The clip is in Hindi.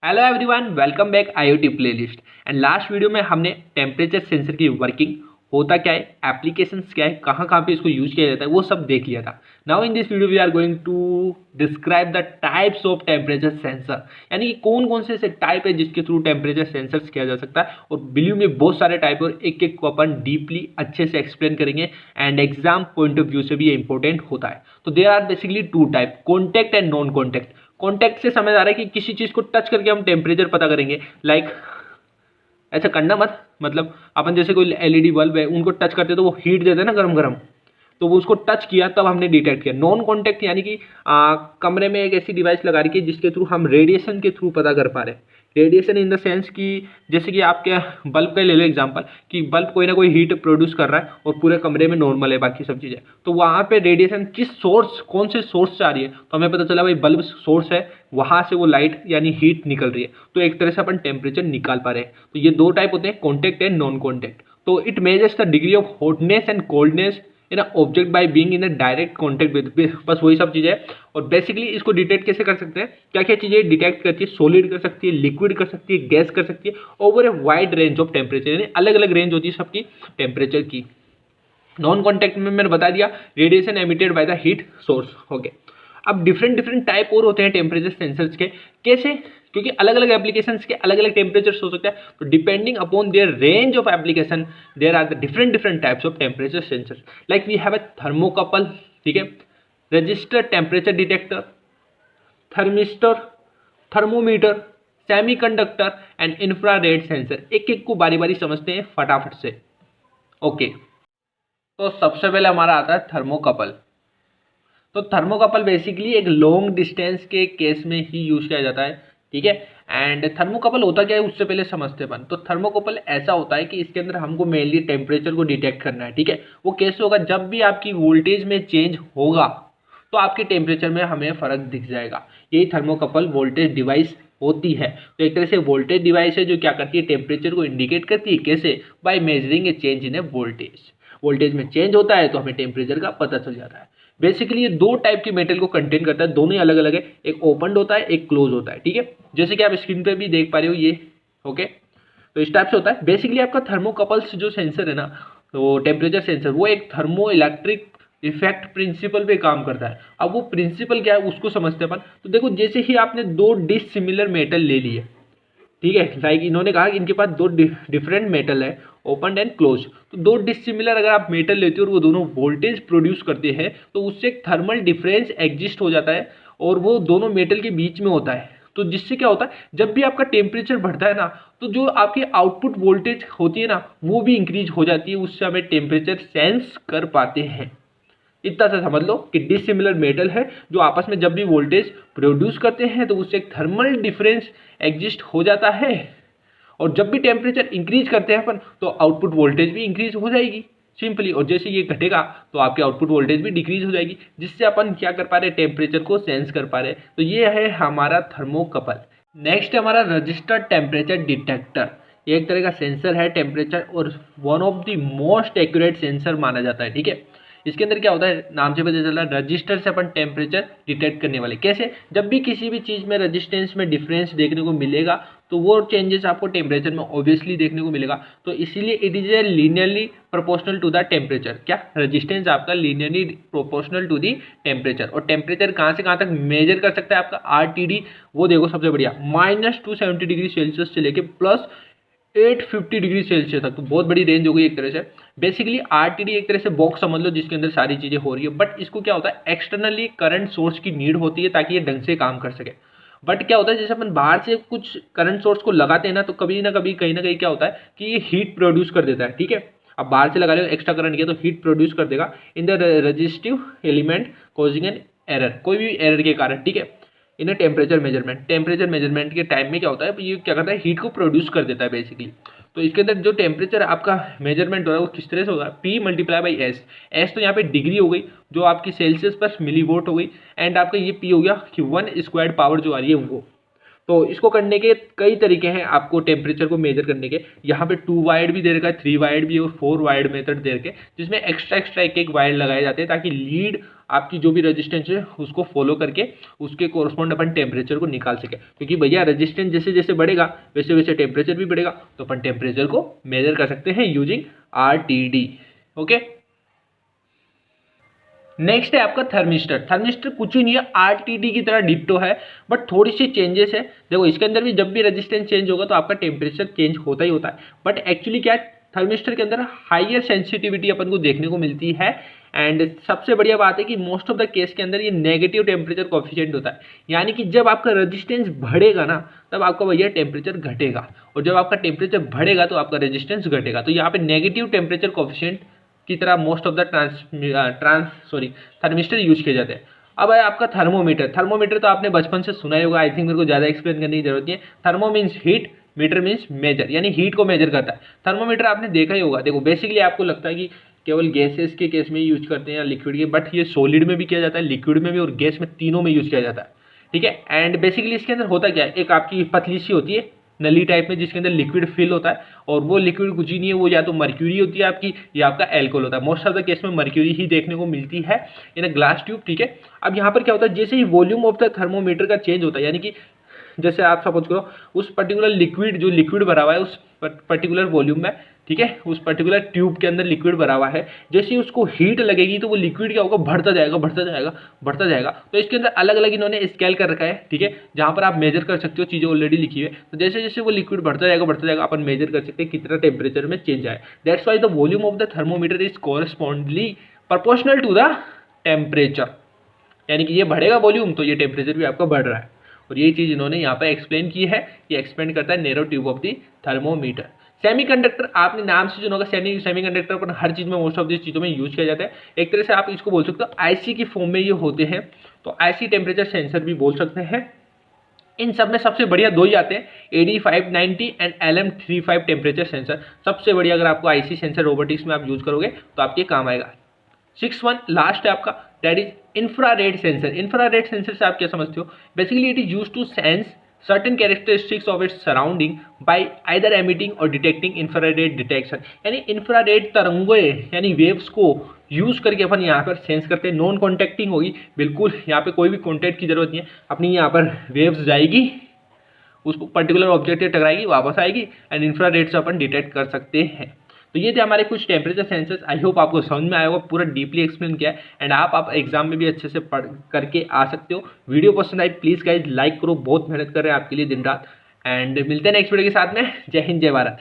Hello everyone, welcome back IoT playlist. And last video में हमने टेम्परेचर सेंसर की वर्किंग, होता क्या है, एप्लीकेशंस क्या है, कहाँ कहाँ पे इसको यूज किया जाता है, वो सब देख लिया था। Now in this video we are going to describe the types of temperature sensor, यानी कि कौन कौन से ऐसे टाइप है जिसके थ्रू टेम्परेचर सेंसर्स किया जा सकता है। और बिलीव में बहुत सारे टाइप और एक एक को अपन डीपली अच्छे से एक्सप्लेन करेंगे and exam point of view से भी ये इंपॉर्टेंट होता है। तो there are basically two type, contact and non contact. Contact से समझ आ रहा है कि किसी चीज को टच करके हम टेम्परेचर पता करेंगे, लाइक ऐसा करना मत, मतलब अपन जैसे कोई एलईडी बल्ब है उनको टच करते तो वो हीट देते हैं ना, गरम गरम, तो वो उसको टच किया तब हमने डिटेक्ट किया। नॉन कॉन्टैक्ट यानी कि कमरे में एक ऐसी डिवाइस लगा रखी है जिसके थ्रू हम रेडिएशन के थ्रू पता कर पा रहे हैं। रेडिएशन इन द सेंस कि जैसे कि आपके बल्ब का ले लो एग्जांपल, कि बल्ब कोई ना कोई हीट प्रोड्यूस कर रहा है और पूरे कमरे में नॉर्मल है बाकी सब चीज़ें, तो वहाँ पे रेडिएशन किस सोर्स, कौन से सोर्स से आ रही है, तो हमें पता चला भाई बल्ब सोर्स है, वहाँ से वो लाइट यानी हीट निकल रही है। तो एक तरह से अपन टेम्परेचर निकाल पा रहे हैं। तो ये दो टाइप होते हैं, कॉन्टैक्ट एंड नॉन कॉन्टैक्ट। तो it measures the degree of hotness and coldness in object by being in a direct contact with, बस वही सब चीज़ें है। और बेसिकली इसको डिटेक्ट कैसे कर सकते हैं, क्या क्या चीज़ें डिटेक्ट करती है, सॉलिड कर सकती है, लिक्विड कर सकती है, गैस कर सकती है, over a wide range of temperature, यानी अलग अलग रेंज होती है सबकी टेम्परेचर की। नॉन कॉन्टैक्ट में मैंने बता दिया, radiation emitted by the heat source हो गए। अब डिफरेंट डिफरेंट टाइप और होते हैं टेम्परेचर सेंसर्स के, कैसे, क्योंकि अलग अलग एप्लीकेशंस के अलग अलग टेम्परेचर्स हो सकते हैं, तो depending upon their range of application there are the different different types of temperature sensors. Like we have a thermocouple, ठीक है, resistor temperature detector, thermistor, thermometer, semiconductor and infrared sensor. एक एक को बारी बारी समझते हैं फटाफट से। ओके, तो सबसे पहले हमारा आता है थर्मोकपल। तो थर्मोकपल बेसिकली एक लॉन्ग डिस्टेंस के केस में ही यूज किया जाता है, ठीक है। एंड थर्मोकपल होता क्या है उससे पहले समझते हैं अपन। तो थर्मोकपल ऐसा होता है कि इसके अंदर हमको मेनली टेम्परेचर को डिटेक्ट करना है, ठीक है। वो कैसे होगा, जब भी आपकी वोल्टेज में चेंज होगा तो आपके टेम्परेचर में हमें फर्क दिख जाएगा। यही थर्मोकपल वोल्टेज डिवाइस होती है। तो एक तरह से वोल्टेज डिवाइस है जो क्या करती है, टेम्परेचर को इंडिकेट करती है। कैसे, by measuring A change in A voltage. Voltage में चेंज होता है तो हमें टेम्परेचर का पता चल जाता है। बेसिकली ये दो टाइप के मेटल को कंटेन करता है, दोनों ही अलग अलग है, एक ओपन होता है एक क्लोज होता है, ठीक है। जैसे कि आप स्क्रीन पे भी देख पा रहे हो ये, ओके। तो इस टाइप से होता है बेसिकली आपका थर्मोकपल्स जो सेंसर है ना, तो टेम्परेचर सेंसर, वो एक थर्मो इलेक्ट्रिक इफेक्ट प्रिंसिपल पे काम करता है। अब वो प्रिंसिपल क्या है उसको समझते हैं अपन। तो देखो, जैसे ही आपने दो डिसिमिलर मेटल ले लिए, ठीक है, लाइक इन्होंने कहा कि इनके पास दो डिफरेंट मेटल है, ओपन एंड क्लोज। तो दो डिसिमिलर अगर आप मेटल लेते हो और वो दोनों वोल्टेज प्रोड्यूस करते हैं तो उससे एक थर्मल डिफरेंस एग्जिस्ट हो जाता है और वो दोनों मेटल के बीच में होता है। तो जिससे क्या होता है, जब भी आपका टेम्परेचर बढ़ता है ना, तो जो आपकी आउटपुट वोल्टेज होती है ना वो भी इंक्रीज हो जाती है, उससे हमें टेम्परेचर सेंस कर पाते हैं। इतना सा समझ लो कि डिसिमिलर मेटल है जो आपस में जब भी वोल्टेज प्रोड्यूस करते हैं तो उससे एक थर्मल डिफरेंस एग्जिस्ट हो जाता है, और जब भी टेम्परेचर इंक्रीज करते हैं अपन तो आउटपुट वोल्टेज भी इंक्रीज हो जाएगी सिंपली, और जैसे ये घटेगा तो आपकी आउटपुट वोल्टेज भी डिक्रीज हो जाएगी, जिससे अपन क्या कर पा रहे हैं, टेम्परेचर को सेंस कर पा रहे हैं। तो ये है हमारा थर्मोकपल। नेक्स्ट है हमारा रजिस्टर्ड टेम्परेचर डिटेक्टर। ये एक तरह का सेंसर है टेम्परेचर, और one of the most accurate sensor माना जाता है, ठीक है। इसके अंदर क्या होता है, नाम से पता चल रहा है, रजिस्टर से अपन टेम्परेचर डिटेक्ट करने वाले। कैसे, जब भी किसी भी चीज़ में रजिस्टेंस में डिफरेंस देखने को मिलेगा तो वो चेंजेस आपको टेम्परेचर में ऑब्वियसली देखने को मिलेगा। तो इसीलिए it is a linearly proportional to the temperature. क्या, रजिस्टेंस आपका linearly proportional to the temperature. और टेम्परेचर कहाँ से कहाँ तक मेजर कर सकता है आपका RTD, वो देखो सबसे बढ़िया, -270 डिग्री सेल्सियस से लेके प्लस 850 डिग्री सेल्सियस तक। तो बहुत बड़ी रेंज हो गई एक तरह से। बेसिकली RTD एक तरह से बॉक्स समझ लो जिसके अंदर सारी चीज़ें हो रही है, बट इसको क्या होता है, एक्सटर्नली करंट सोर्स की नीड होती है ताकि ये ढंग से काम कर सके। बट क्या होता है, जैसे अपन बाहर से कुछ करंट सोर्स को लगाते हैं ना, तो कभी ना कभी कहीं ना कहीं क्या होता है कि ये हीट प्रोड्यूस कर देता है, ठीक है। अब बाहर से लगा रहे हो एक्स्ट्रा करंट किया तो हीट प्रोड्यूस कर देगा in the resistive element causing an error, कोई भी एरर के कारण, ठीक है। इन टेम्परेचर मेजरमेंट के टाइम में क्या होता है, ये क्या करता है, हीट को प्रोड्यूस कर देता है बेसिकली। तो इसके अंदर जो टेम्परेचर आपका मेजरमेंट हो रहा है वो किस तरह से होगा, P multiply by S. S तो यहाँ पे डिग्री हो गई जो आपकी सेल्सियस पर मिलीवोट हो गई, एंड आपका ये P हो गया कि 1 स्क्वायर्ड पावर जो आ रही है वो। तो इसको करने के कई तरीके हैं आपको टेम्परेचर को मेजर करने के। यहाँ पे 2 वायर्ड भी दे रखा है, 3 वायर्ड भी और 4 वायर्ड मेथड दे रखे, जिसमें एक्स्ट्रा एक वायर लगाए जाते हैं ताकि लीड आपकी जो भी रेजिस्टेंस है उसको फॉलो करके उसके कोरस्पॉन्ड अपन टेम्परेचर को निकाल सके। क्योंकि भैया रेजिस्टेंस जैसे जैसे बढ़ेगा वैसे वैसे टेम्परेचर भी बढ़ेगा, तो अपन टेम्परेचर को मेजर कर सकते हैं यूजिंग RTD। ओके, नेक्स्ट है आपका थर्मिस्टर। थर्मिस्टर कुछ ही नहीं है, RTD की तरह डिट्टो है, बट थोड़ी सी चेंजेस है। देखो इसके अंदर भी जब भी रेजिस्टेंस चेंज होगा तो आपका टेम्परेचर चेंज होता ही होता है, बट एक्चुअली क्या है, थर्मिस्टर के अंदर हाइयर सेंसिटिविटी अपन को देखने को मिलती है। एंड सबसे बढ़िया बात है कि मोस्ट ऑफ द केस के अंदर ये नेगेटिव टेम्परेचर कोफिशिएंट होता है, यानी कि जब आपका रेजिस्टेंस बढ़ेगा ना तब आपका भैया टेम्परेचर घटेगा, और जब आपका टेम्परेचर बढ़ेगा तो आपका रेजिस्टेंस घटेगा। तो यहाँ पे नेगेटिव टेम्परेचर कोफिशिएंट की तरह most of the thermistor use किए जाते हैं। अब है आपका थर्मोमीटर। थर्मोमीटर तो आपने बचपन से सुना ही होगा, आई थिंक मेरे को ज़्यादा एक्सप्लेन करने की जरूरत नहीं है। Thermo means heat, meter means measure, यानी हीट को मेजर करता है। थर्मोमीटर आपने देखा ही होगा। देखो बेसिकली आपको लगता है कि केवल गैसेस के केस में यूज करते हैं या लिक्विड के, बट ये सॉलिड में भी किया जाता है, लिक्विड में भी और गैस में, तीनों में यूज किया जाता है। ठीक है, एंड बेसिकली इसके अंदर होता क्या है, एक आपकी पतली सी होती है नली टाइप में जिसके अंदर लिक्विड फिल होता है, और वो लिक्विड कुछ ही नहीं है, वो या तो मर्क्यूरी होती है आपकी या आपका एल्कोहल होता है। मोस्ट ऑफ द केस में मर्क्यूरी ही देखने को मिलती है इन अ ग्लास ट्यूब। ठीक है, अब यहाँ पर क्या होता है, जैसे ही वॉल्यूम ऑफ द थर्मोमीटर का चेंज होता है, यानी कि जैसे आप सपोज करो उस पर्टिकुलर लिक्विड जो लिक्विड भरा हुआ है उस पर्टिकुलर वॉल्यूम में, ठीक है, उस पर्टिकुलर ट्यूब के अंदर लिक्विड भरा हुआ है, जैसे ही उसको हीट लगेगी तो वो लिक्विड क्या होगा, बढ़ता जाएगा बढ़ता जाएगा बढ़ता जाएगा। तो इसके अंदर अलग अलग इन्होंने स्केल कर रखा है, ठीक है, जहाँ पर आप मेजर कर सकते हो, चीज़ें ऑलरेडी लिखी हुई है। तो जैसे जैसे वो लिक्विड बढ़ता जाएगा अपन मेजर कर सकते हैं कितना टेम्परेचर में चेंज आए। That's why the volume of the thermometer is correspondingly proportional to the temperature, यानी कि ये बढ़ेगा वॉल्यूम तो ये टेम्परेचर भी आपका बढ़ रहा है। और यही चीज़ इन्होंने यहाँ पर एक्सप्लेन की है, ये एक्सप्लेन करता है narrow tube of the thermometer. Semiconductor आपने नाम से सुना होगा, सेमीकंडक्टर पर हर चीज़ में मोस्ट ऑफ दिस चीज़ों में यूज किया जाता है। एक तरह से आप इसको बोल सकते हो आईसी की फॉर्म में ये होते हैं, तो आईसी टेम्परेचर सेंसर भी बोल सकते हैं। इन सब में सबसे बढ़िया दो ही आते हैं, AD590 and LM35 temperature sensor. सबसे बढ़िया अगर आपको आईसी सेंसर रोबोटिक्स में आप यूज करोगे तो आपके काम आएगा। 6th लास्ट है आपका, that is infrared sensor. Infrared sensor से आप क्या समझते हो, basically it is used to sense certain characteristics of its surrounding by either emitting or detecting infrared detection, यानी इंफ्रारेड तरंगें यानी वेव्स को यूज करके अपन यहाँ पर सेंस करते हैं। नॉन कॉन्टैक्टिंग होगी, बिल्कुल यहाँ पे कोई भी कॉन्टैक्ट की जरूरत नहीं है, अपनी यहाँ पर वेव्स जाएगी उस पर्टिकुलर ऑब्जेक्ट से टकराएगी वापस आएगी एंड इंफ्रारेड से अपन डिटेक्ट कर सकते हैं। तो ये थे हमारे कुछ टेम्परेचर सेंसर्स। आई होप आपको समझ में आया होगा, पूरा डीपली एक्सप्लेन किया है एंड आप एग्जाम में भी अच्छे से पढ़ करके आ सकते हो। वीडियो पसंद आई प्लीज़ गाइज लाइक करो, बहुत मेहनत कर रहे हैं आपके लिए दिन रात, एंड मिलते हैं नेक्स्ट वीडियो के साथ में। जय हिंद जय भारत।